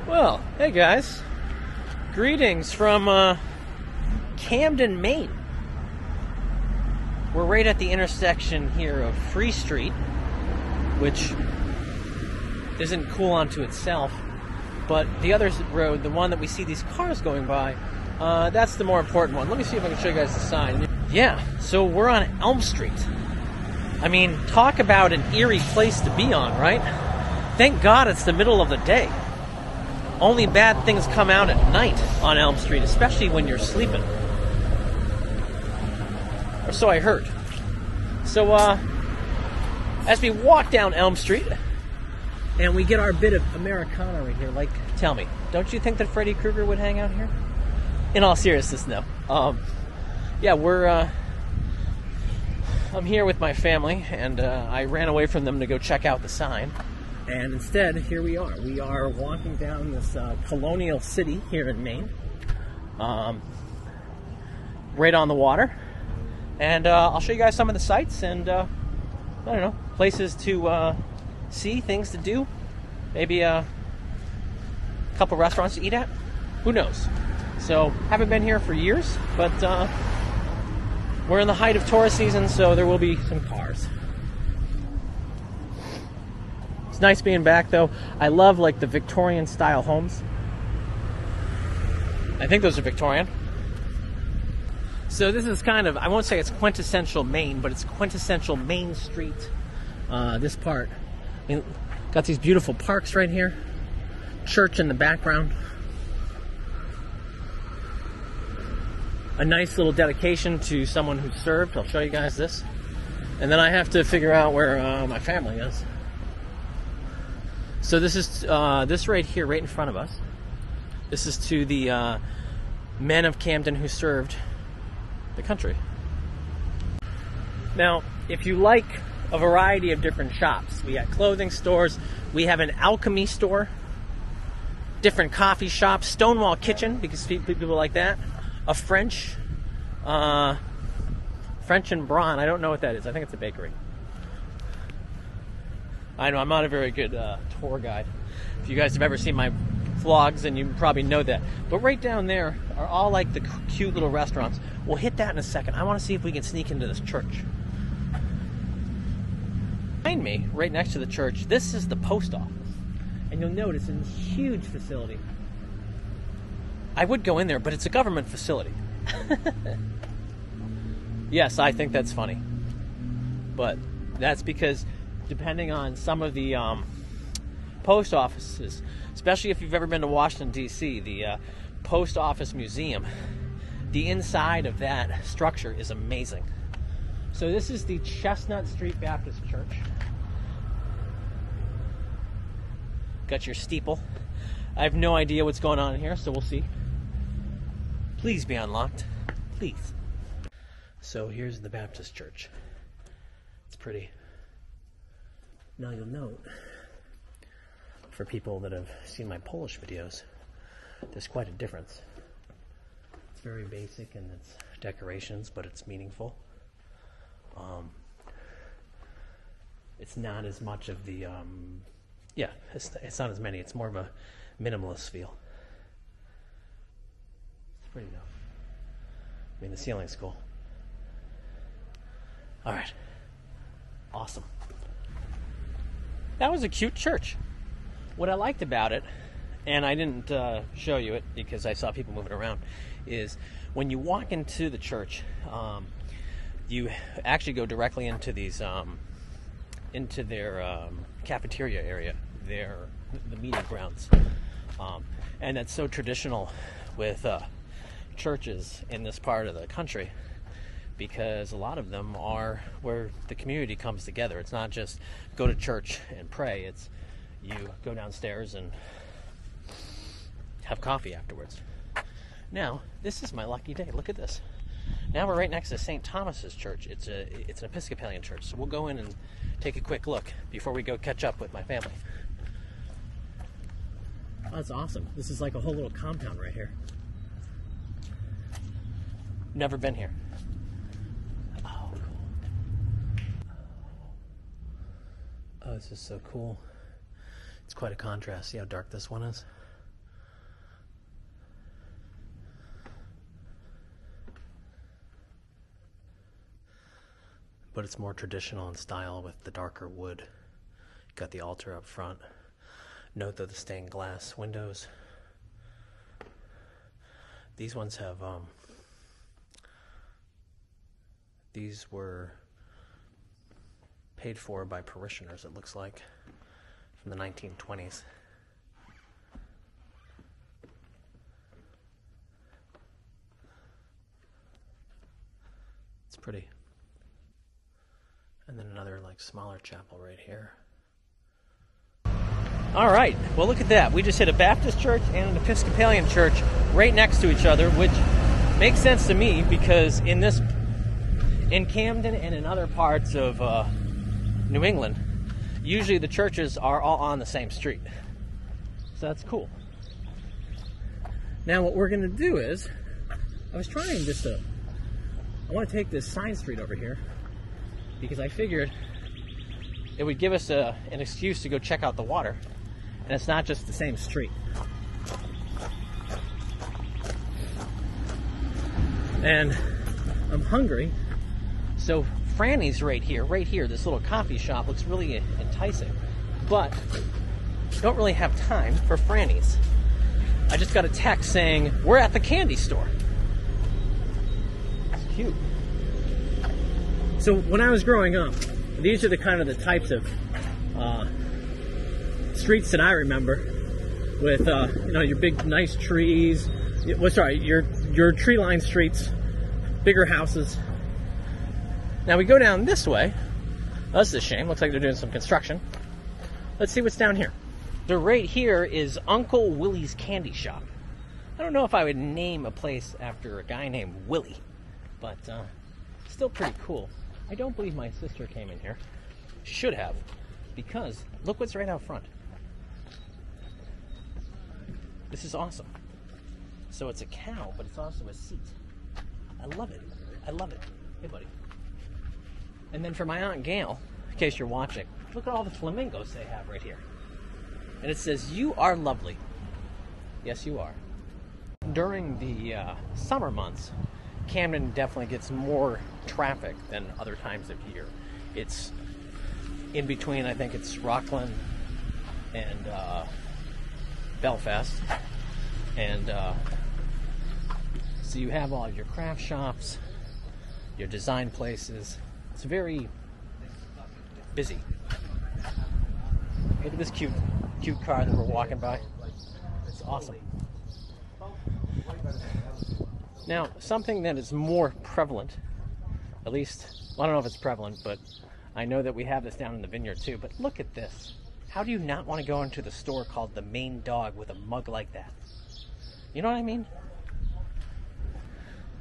Well, hey guys. Greetings from Camden, Maine. We're right at the intersection here of Free Street, which isn't cool unto itself, but the other road, the one that we see these cars going by, that's the more important one. Let me see if I can show you guys the sign. Yeah, so we're on Elm Street. I mean, talk about an eerie place to be on, right? Thank God it's the middle of the day. Only bad things come out at night on Elm Street, especially when you're sleeping. Or so I heard. So, as we walk down Elm Street, and we get our bit of Americana right here, like, tell me, don't you think that Freddy Krueger would hang out here? In all seriousness, no. Yeah, I'm here with my family, and I ran away from them to go check out the sign. And instead, here we are. We are walking down this colonial city here in Maine, right on the water. And I'll show you guys some of the sights and, I don't know, places to see, things to do. Maybe a couple restaurants to eat at. Who knows? So, haven't been here for years, but we're in the height of tourist season, so there will be some cars. It's nice being back, though. I love, like, the Victorian-style homes. I think those are Victorian. So this is kind of, I won't say it's quintessential Maine, but it's quintessential Main Street, this part. I mean, got these beautiful parks right here. Church in the background. A nice little dedication to someone who served. I'll show you guys this. And then I have to figure out where my family is. So this is this right here, right in front of us. This is to the men of Camden who served the country. Now, if you like a variety of different shops, we got clothing stores, we have an alchemy store, different coffee shops, Stonewall Kitchen, because people like that, a French and Braun, I don't know what that is, I think it's a bakery. I know I'm not a very good tour guide. If you guys have ever seen my vlogs, then you probably know that. But right down there are all like the cute little restaurants. We'll hit that in a second. I want to see if we can sneak into this church. Behind me, right next to the church, this is the post office. And you'll notice it's a huge facility. I would go in there, but it's a government facility. Yes, I think that's funny. But that's because depending on some of the post offices, especially if you've ever been to Washington, D.C., the Post Office Museum, the inside of that structure is amazing. So this is the Chesnut Street Baptist Church. Got your steeple. I have no idea what's going on in here, so we'll see. Please be unlocked. Please. So here's the Baptist Church. It's pretty. Now you'll note, for people that have seen my Polish videos, there's quite a difference. It's very basic in its decorations, but it's meaningful. It's not as much of the, yeah, it's not as many. It's more of a minimalist feel. It's pretty though. I mean, the ceiling's cool. All right. Awesome. That was a cute church. What I liked about it, and I didn't show you it because I saw people moving around, is when you walk into the church, you actually go directly into these, into their cafeteria area, the meeting grounds, and that's so traditional with churches in this part of the country, because a lot of them are where the community comes together. It's not just go to church and pray, it's you go downstairs and have coffee afterwards. Now, this is my lucky day. Look at this. Now we're right next to St. Thomas's Church. It's an Episcopalian church, so we'll go in and take a quick look before we go catch up with my family. Oh, that's awesome. This is like a whole little compound right here. Never been here. Oh, cool. Oh, this is so cool. It's quite a contrast. See how dark this one is? but it's more traditional in style with the darker wood. Got the altar up front. Note that the stained glass windows. These ones have, these were paid for by parishioners, it looks like, from the 1920s. It's pretty. And then another like smaller chapel right here. All right, well look at that. We just hit a Baptist church and an Episcopalian church right next to each other, which makes sense to me because in Camden and in other parts of New England, usually the churches are all on the same street. So that's cool. Now what we're going to do is, I was trying just I want to take this side street over here because I figured it would give us an excuse to go check out the water. And it's not just the same street. And I'm hungry, so Franny's right here, this little coffee shop looks really enticing, but don't really have time for Franny's. I just got a text saying, we're at the candy store. It's cute. So when I was growing up, these are the kind of the types of streets that I remember with, you know, your big nice trees, your tree-lined streets, bigger houses. Now we go down this way. Oh, that's a shame. Looks like they're doing some construction. Let's see what's down here. So right here is Uncle Willy's Candy Shop. I don't know if I would name a place after a guy named Willy, but still pretty cool. I don't believe my sister came in here. Should have, because look what's right out front. This is awesome. So it's a cow, but it's also a seat. I love it. I love it. Hey, buddy. And then for my Aunt Gail, in case you're watching, look at all the flamingos they have right here. And it says, "You are lovely." Yes, you are. During the summer months, Camden definitely gets more traffic than other times of year. It's in between, I think it's Rockland and Belfast. And so you have all your craft shops, your design places. It's very busy. Look at this cute car that we're walking by. It's awesome. Now, something that is more prevalent, at least, well, I don't know if it's prevalent, but I know that we have this down in the vineyard too, but look at this. How do you not want to go into the store called the Maine Dog with a mug like that? You know what I mean?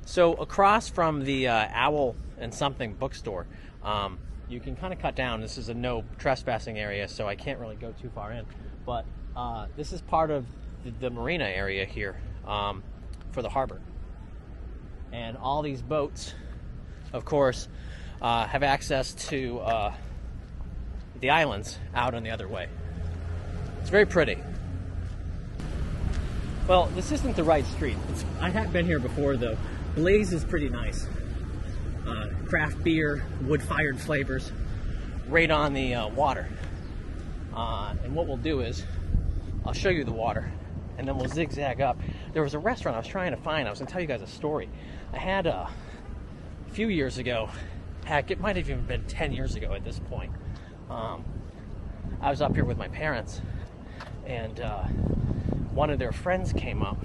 So across from the Owl and Something bookstore, you can kind of cut down. This is a no trespassing area, so I can't really go too far in. But this is part of the marina area here for the harbor. And all these boats, of course, have access to the islands out on the other way. It's very pretty. Well, this isn't the right street. I have been here before, though. Blaze is pretty nice. Craft beer, wood-fired flavors, right on the water. And what we'll do is, I'll show you the water, and then we'll zigzag up. There was a restaurant I was trying to find. I was going to tell you guys a story. I had a few years ago, heck, it might have even been 10 years ago at this point. I was up here with my parents, and one of their friends came up,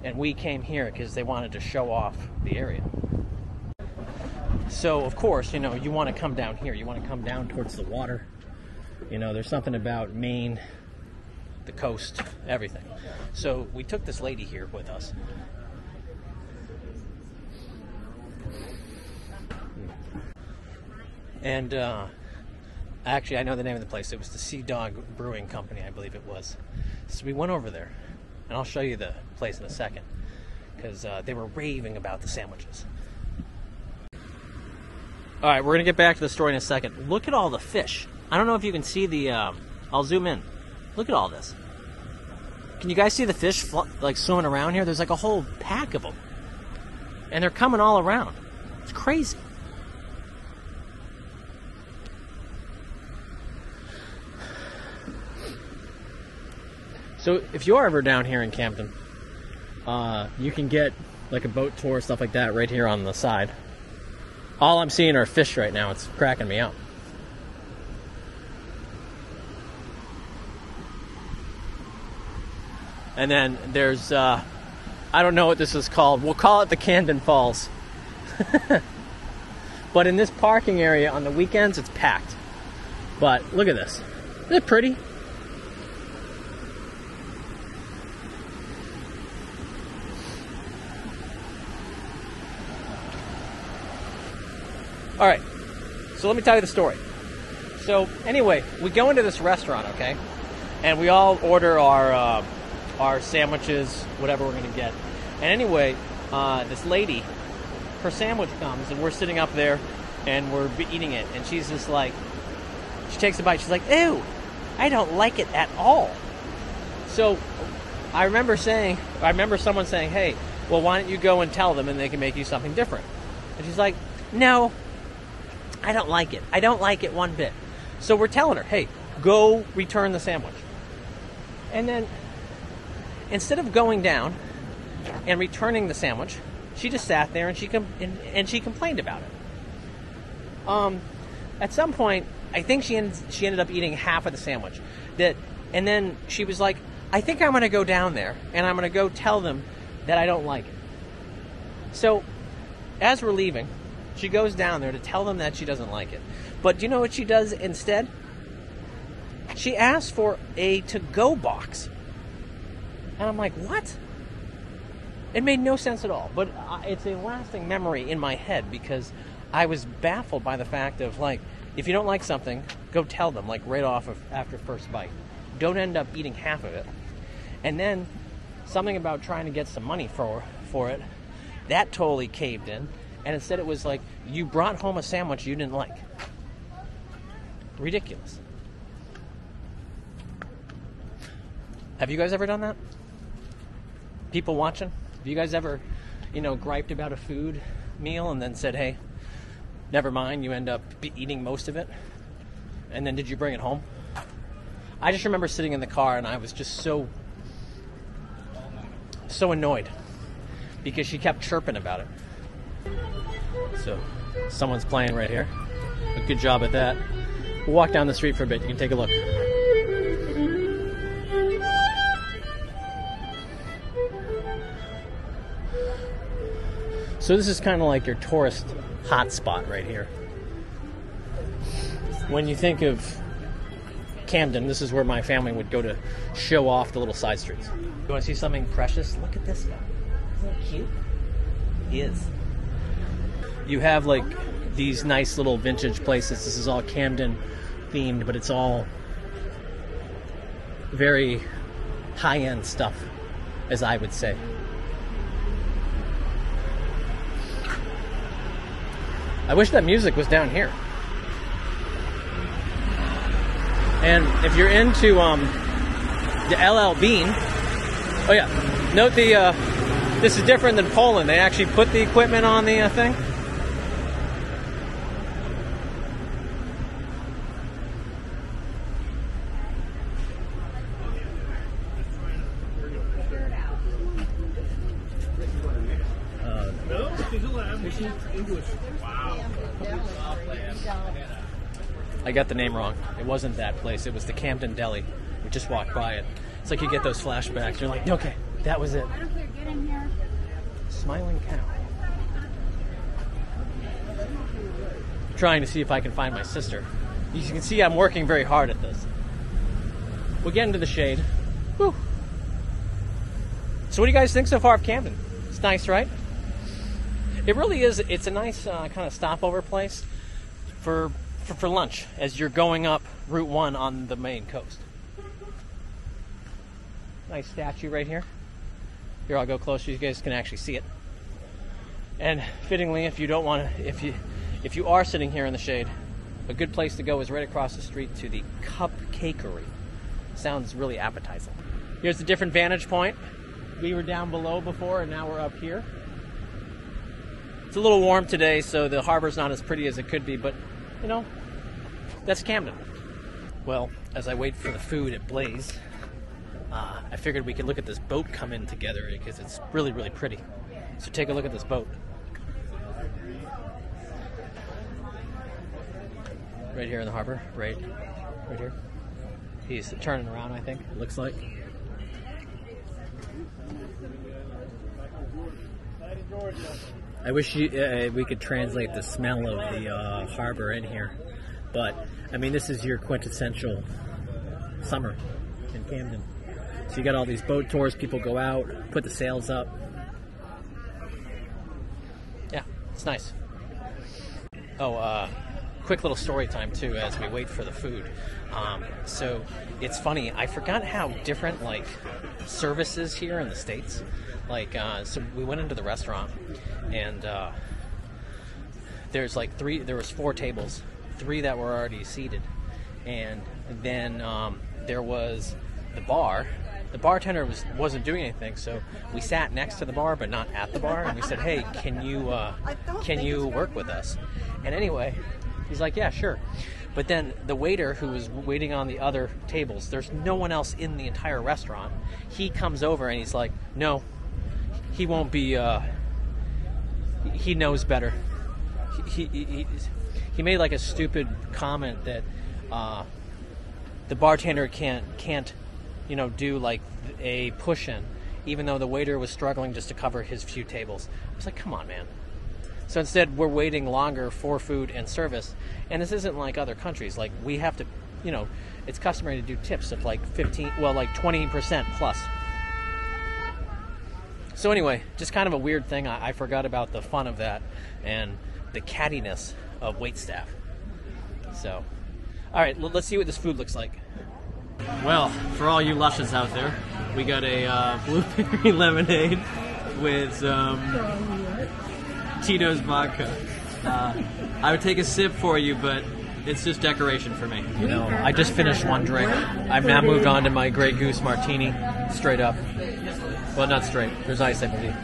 and we came here because they wanted to show off the area. So, of course, you know, you want to come down here. You want to come down towards the water. You know, there's something about Maine, the coast, everything. So we took this lady here with us. And actually, I know the name of the place. It was the Sea Dog Brewing Company, I believe it was. So we went over there, and I'll show you the place in a second, because they were raving about the sandwiches. All right, we're going to get back to the story in a second. Look at all the fish. I don't know if you can see the... I'll zoom in. Look at all this. Can you guys see the fish like swimming around here? There's like a whole pack of them. And they're coming all around. It's crazy. So if you're ever down here in Camden, you can get like a boat tour, stuff like that, right here on the side. All I'm seeing are fish right now. It's cracking me up. And then there's, I don't know what this is called. We'll call it the Camden Falls. But in this parking area on the weekends, it's packed. But look at this. Isn't it pretty? All right, so let me tell you the story. So anyway, we go into this restaurant, okay? And we all order our sandwiches, whatever we're gonna get. And anyway, this lady, her sandwich comes, and we're sitting up there, and we're eating it. And she's just like, she takes a bite, she's like, ew, I don't like it at all. So I remember someone saying, hey, well, why don't you go and tell them and they can make you something different? And she's like, no, I don't like it. I don't like it one bit. So we're telling her, hey, go return the sandwich. And then instead of going down and returning the sandwich, she just sat there and she complained about it. At some point, I think she ended up eating half of the sandwich. And then she was like, I think I'm going to go down there and I'm going to go tell them that I don't like it. So as we're leaving, she goes down there to tell them that she doesn't like it. But do you know what she does instead? She asks for a to-go box. And I'm like, what? It made no sense at all. But it's a lasting memory in my head because I was baffled by the fact of, like, if you don't like something, go tell them, like, right off after first bite. Don't end up eating half of it. And then something about trying to get some money for it, that totally caved in. And instead it was like, you brought home a sandwich you didn't like. Ridiculous. Have you guys ever done that? People watching? Have you guys ever, griped about a food meal and then said, hey, never mind, you end up eating most of it? And then did you bring it home? I just remember sitting in the car and I was just so annoyed because she kept chirping about it. So, someone's playing right here. A good job at that. We'll walk down the street for a bit. You can take a look. So this is kind of like your tourist hotspot right here. When you think of Camden, this is where my family would go to show off the little side streets. You want to see something precious? Look at this guy. Isn't that cute? He is. You have like these nice little vintage places. This is all Camden themed, but it's all very high-end stuff, as I would say. I wish that music was down here. And if you're into the LL Bean, oh yeah, note this is different than Poland. They actually put the equipment on the thing. I got the name wrong. It wasn't that place. It was the Camden Deli. We just walked by it. It's like you get those flashbacks. You're like, okay, that was it. Smiling Cow. I'm trying to see if I can find my sister. You can see I'm working very hard at this. We'll get into the shade. Woo. So what do you guys think so far of Camden? It's nice, right? It really is. It's a nice kind of stopover place for lunch as you're going up Route 1 on the Maine coast. Nice statue right here. Here, I'll go closer. You guys can actually see it. And fittingly, if you don't want to, if you are sitting here in the shade, a good place to go is right across the street to the Cupcakery. Sounds really appetizing. Here's a different vantage point. We were down below before, and now we're up here. It's a little warm today, so the harbor's not as pretty as it could be, but, that's Camden. Well, as I wait for the food at Blaze, I figured we could look at this boat come in together because it's really, really pretty. So take a look at this boat. Right here in the harbor, right here. He's turning around, I think, it looks like. I wish we could translate the smell of the harbor in here. But, I mean, this is your quintessential summer in Camden. So you got all these boat tours, people go out, put the sails up. Yeah, it's nice. Oh, quick little story time too as we wait for the food. So it's funny, I forgot how different like service is here in the States. Like, so we went into the restaurant and there was 4 tables, 3 that were already seated, and then there was the bar. The bartender wasn't doing anything, so we sat next to the bar but not at the bar, and we said, hey, can you work with us? And anyway, he's like, yeah, sure. But then the waiter who was waiting on the other tables, there's no one else in the entire restaurant. He comes over and he's like, no, he won't be, he knows better. He made like a stupid comment that the bartender can't do like a push-in, even though the waiter was struggling just to cover his few tables. I was like, come on, man. So instead, we're waiting longer for food and service, and this isn't like other countries. Like, we have to, it's customary to do tips of like 20% plus. So anyway, just kind of a weird thing. I forgot about the fun of that and the cattiness of waitstaff. So, all right, let's see what this food looks like. Well, for all you lushes out there, we got a blueberry lemonade with Tito's vodka. I would take a sip for you, but it's just decoration for me. I just finished one drink. I've now moved on to my Grey Goose martini, straight up. Well, not straight. There's ice, I believe.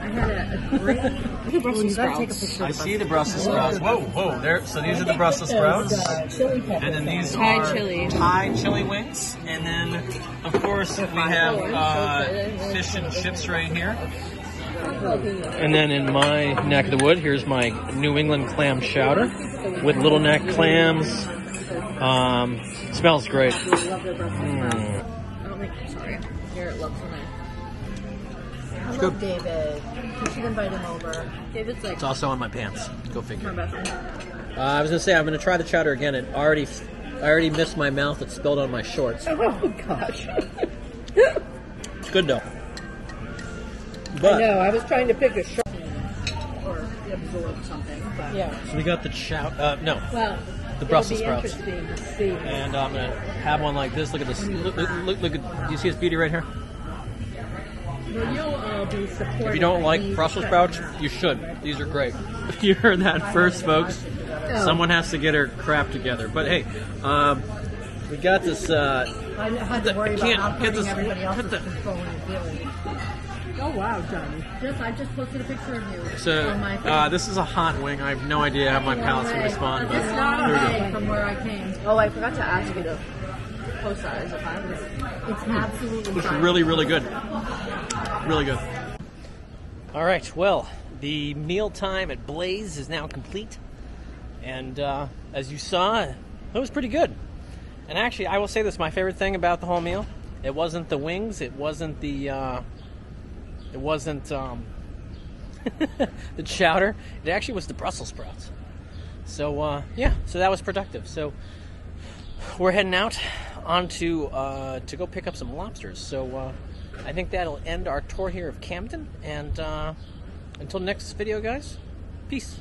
I had a great Brussels sprouts. I see the Brussels sprouts. Whoa, there. So these are the Brussels sprouts, and then these are Thai chili wings, and then of course we have fish and chips right here. And then in my neck of the wood, here's my New England clam chowder with little neck clams. Smells great. Sorry. Here, look for me. I Good. love David. You should invite him over. David's like... It's also on my pants. Go figure. My best friend. I was going to say, I'm going to try the chowder again. I already missed my mouth. It spilled on my shorts. Oh, gosh. It's good, though. But, I know. I was trying to pick a shirt or absorb something. But yeah. So we got the no. Well, the Brussels sprouts. Interesting to see. And I'm going to have one like this. Look at this. Look at, do you see this beauty right here? Well, you'll be supported. If you don't like Brussels sprouts, you should. These are great. You heard that first, folks. Oh. Someone has to get her crap together. But hey, we got this. I had to worry about how get this. Everybody else is controlling and dealing. Oh wow, Johnny! I just posted a picture of you. So this is a hot wing. I have no idea how my palate's going to respond. But it's not away from where I came. Oh, I forgot to ask you to post that as a pilot. It's absolutely It's fine. really, really good. Really good. All right. Well, the mealtime at Blaze is now complete, and as you saw, it was pretty good. And actually, I will say this: my favorite thing about the whole meal, it wasn't the wings, it wasn't the. It wasn't the chowder. It actually was the Brussels sprouts. So yeah, so that was productive. So we're heading out onto to go pick up some lobsters. So I think that'll end our tour here of Camden. And until next video, guys, peace.